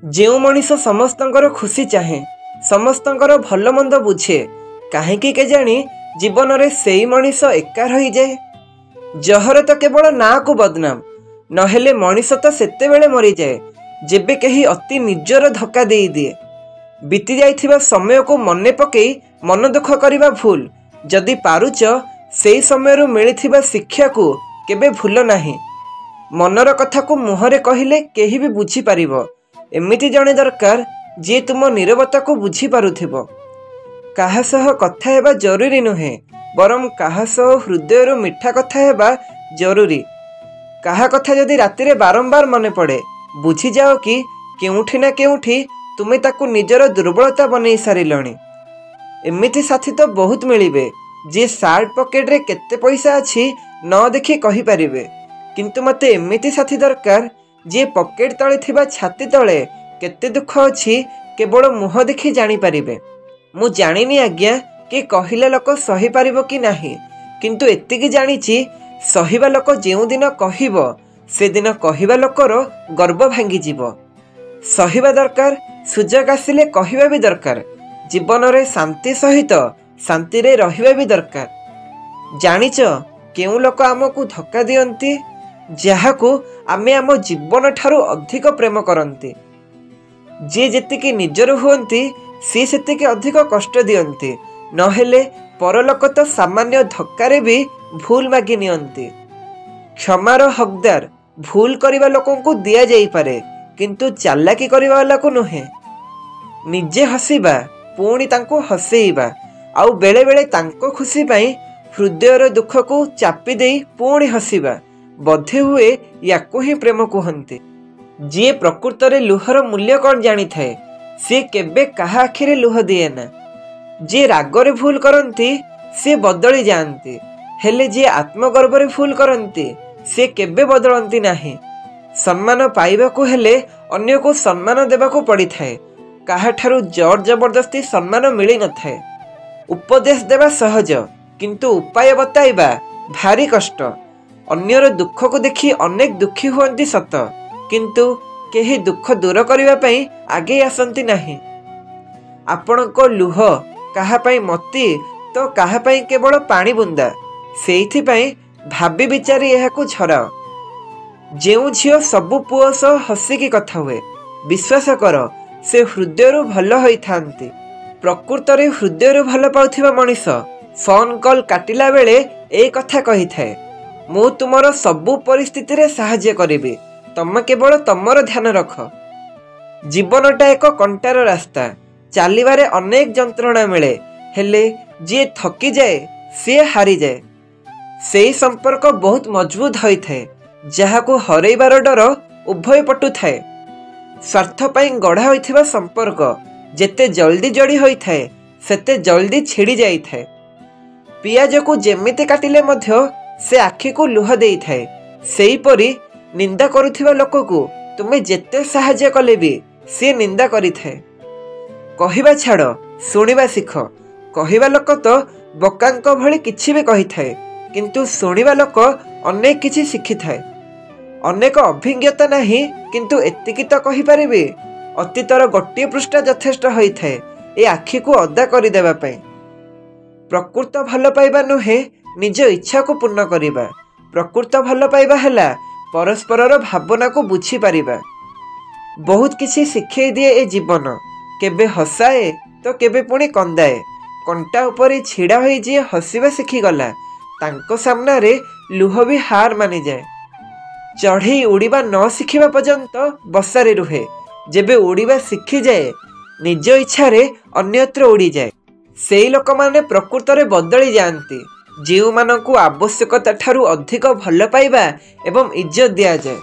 जो मनीष समस्तंकर खुशी चाहे समस्तंकर भल मंद बुझे कहीं केजाणी जीवन में से मनीष एका रही जाए। जहर तो केवल ना को बदनाम नहेले मनीष तो सेते बेले मरी जाए जेबे कहीं अति निजर धक्का दे दिए। बीती जाइथिबा समय को मने पकई मन दुख करने भूल जदि पारुच से समय मिलिथिबा शिक्षा को केबे भूल नाही। मनर कथा को मुहरे कहले केही भी बुझी पारिबो एमिति जणे दरकार जे तुम नीरवता को बुझी पारुथिबो। काहा सह कथा हेबा जरूरी नुहे बरम काहा सह हृदय मिठा कथा हेबा जरूरी। काहा कथा जदि रातिरे बारंबार मने पड़े बुझी जाओ कि केउठी ना केउठी तुमे ताकू निजर दुर्बलता बनई सारिलणी। एमिति साथी तो बहुत मिलिबे जे सार्ट पॉकेट रे केते पैसा अछि न देखि कहि परिबे, किंतु मते एमिति साथी दरकार जे पॉकेट तले थिबा छाती तले केते दुख अछि केवल मुह देखि जानी परिबे। मु जानिनी आज्ञा कि कहिला लोक सही पारिबो कि नाही, किंतु एतिकी जानिछि सहिबा लोक जेउ दिन कहिबो से दिन कहिबा लोकर गर्व भांगी जीवो। सहिबा दरकार, सुजोग आसिले कहिबा भी दरकार, जीवन रे शांति सहित शांति रे रहिबा भी दरकार। जानिच केउ लोक आमको धक्का दियंती जहाकू आमे आम जीवन ठारू अधिक प्रेम करती। जे जेतिकी निजर हुअंती सी सेतिकी अधिक कष्ट दियंती, नहेले परलोक तो सामान्य धक्कारे भी भूल मागी नियंती। क्षमार हकदार भूल करिबा लोकों को दिया जाई पारे, किंतु चालाकी करिबा वाला को नुहे। निजे हसीबा पुणी तांको हसेइबा आउ बेले बेले तांको खुशी पाई हृदयर दुख को चापी देई पुणी हसीबा बधे हुए याकू ही प्रेम कहते। जी प्रकृत रे लुहर मूल्य कौन जानी थाए सी केबे कहा आखिरे लुह दिए ना। जे रागरे भूल करती सी बदली जाती, हेले जे आत्मगर्भरे भूल करती सी केबे बदलती नाही। सम्मान पाइबा को हेले अन्य को सम्मान देबा को पड़ी थाए, काहा ठारू जोर जबरदस्ती सम्मान मिली न थाए। उपदेश देबा सहज किंतु उपाय बताइबा भारी कष्ट। अन्यर दुख को देखि अनेक दुखी हुअंती सत, किंतु केही दुख दूर करिबा पई आगे आसंती नाही। आपण को लुह काहा पई मती तो काहा पई केवल पानी बुंदा, सेइथि पई भाबी विचारी एहाकू झराओ। जेउ झियो सबु पुओ सह हसिकी कथा हुए विश्वास कर से हृदय भल होई थांती। प्रकृत रे हृदय भल पाउथिबा मनीष फोन कॉल काटिला बेले ए कथा कही थाए, मु तुमर सबु परिस्थिति रे साहाय्य करिबे, तम केवल तमर ध्यान रख। जीवनटा एक कंटार रास्ता, चालिबारे अनेक जंत्रणा मिले, हेले जे थकी जाए सी हारी जाए। सेही संपर्क बहुत मजबूत होई थाए जहाकू हरैबार डर उभय पटु थाए। स्वार्थ पई गढ़ा होइथिबा संपर्क जेते जल्दी जोड़ी होई थाए सेते जल्दी छिड़ी जाई थाए। पियाज को जेमिते काटिले मध्य से आखि को लुह देई थाए, सेही परी निंदा करुथिबा लोक को तुमे जेते साहाय्य कले भी से निंदा करि थाए। कहिबा छाड़ सुनिबा सिख। कहिबा लोक तो बोकांक भली किछि भी कहि थाए, किंतु सुनिबा लोक अनेक किछि शिखि थाए। अनेक अभिज्ञता नाही, किंतु एतिकी तो कहि परिबे अतीतर गोटे पृष्ठ यथेष्ट होई थाए ए आखि को अदा करि देबा पई। प्रकृत भल पाइबा नुहे निज इच्छा को पूर्ण करिबा। प्रकृत भल पाइबा हैला परस्परर भावना को बुझी पारिबा। बहुत किछि शिखे दिए ए जीवन, केबे हसाए तो केबे पुणी कंदाए। कंटा उपरे छिड़ा होई जे हसीबा शिखी गला तांको सामना रे लुह भी हार मानि जाए। चढ़ई उड़ीबा न शिखिबा पर्यंत बसारे रुहे, जेबे उड़ीबा शिखी जाए निज इच्छा रे अन्यत्र उड़ी जाए। सेई लोक माने प्रकृत रे बदली जाती, जेउ मानकु आवश्यकता ठारू अधिक भल पाइबा एवं इज्जत दिया जाए।